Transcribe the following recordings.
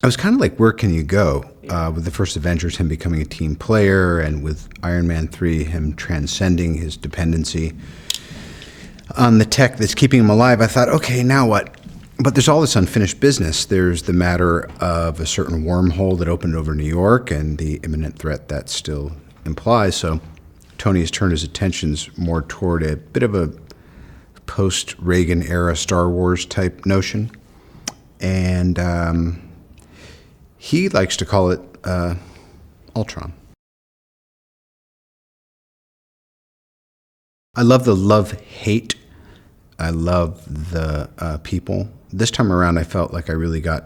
I was kind of like, where can you go? With the first Avengers, him becoming a team player, and with Iron Man 3, him transcending his dependency on the tech that's keeping him alive. I thought, okay, now what? But there's all this unfinished business. There's the matter of a certain wormhole that opened over New York and the imminent threat that still implies. So Tony has turned his attentions more toward a bit of a post-Reagan era Star Wars type notion. And he likes to call it Ultron. I love the love-hate. I love the people. This time around, I felt like I really got,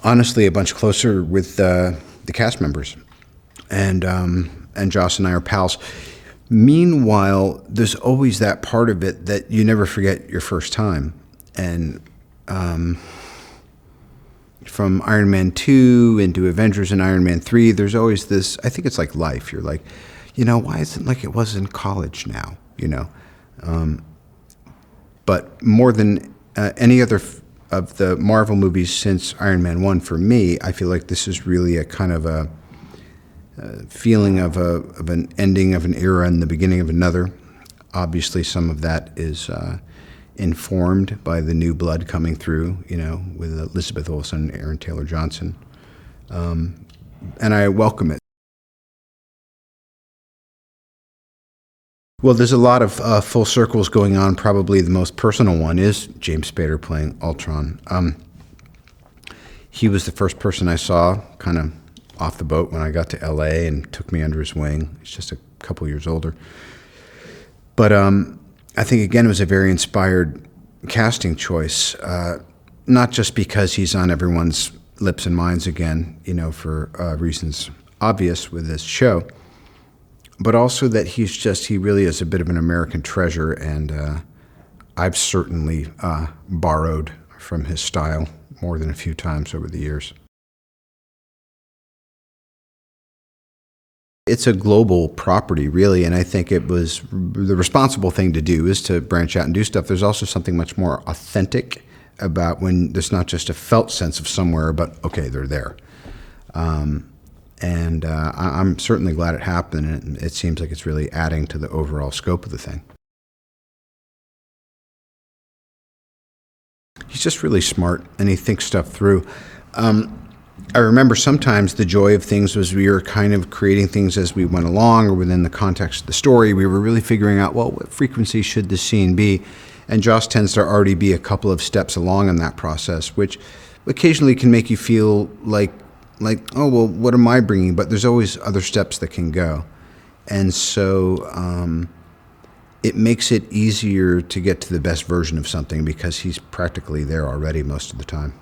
honestly, a bunch closer with the cast members. And Joss and I are pals. Meanwhile, there's always that part of it that you never forget your first time. And from Iron Man 2 into Avengers and Iron Man 3, there's always this, I think it's like life. You're like, why isn't it like it was in college now, But more than any other of the Marvel movies since Iron Man 1, for me, I feel like this is really a kind of a feeling of an ending of an era and the beginning of another. Obviously, some of that is informed by the new blood coming through, with Elizabeth Olsen and Aaron Taylor Johnson. And I welcome it. Well, there's a lot of full circles going on. Probably the most personal one is James Spader playing Ultron. He was the first person I saw kind of off the boat when I got to LA and took me under his wing. He's just a couple years older. But I think, again, it was a very inspired casting choice, not just because he's on everyone's lips and minds again, for reasons obvious with this show, but also that he really is a bit of an American treasure, and I've certainly borrowed from his style more than a few times over the years. It's a global property, really, and I think it was the responsible thing to do is to branch out and do stuff. There's also something much more authentic about when there's not just a felt sense of somewhere, but, okay, they're there. And I'm certainly glad it happened, and it seems like it's really adding to the overall scope of the thing. He's just really smart, and he thinks stuff through. I remember sometimes the joy of things was we were kind of creating things as we went along or within the context of the story. We were really figuring out, well, what frequency should this scene be? And Joss tends to already be a couple of steps along in that process, which occasionally can make you feel like, oh, well, what am I bringing? But there's always other steps that can go. And so it makes it easier to get to the best version of something because he's practically there already most of the time.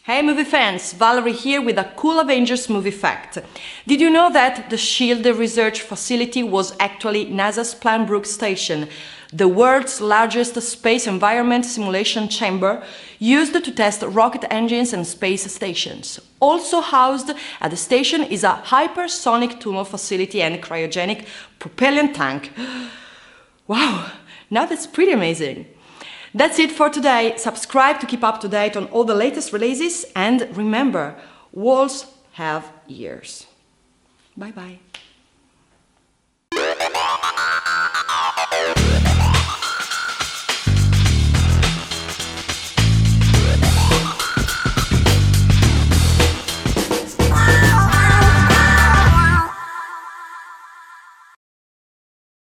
Hey movie fans, Valerie here with a cool Avengers movie fact. Did you know that the SHIELD research facility was actually NASA's Planbrook Station, the world's largest space environment simulation chamber used to test rocket engines and space stations? Also housed at the station is a hypersonic tunnel facility and cryogenic propellant tank. Wow, now that's pretty amazing. That's it for today. Subscribe to keep up to date on all the latest releases, and remember, walls have ears. Bye bye.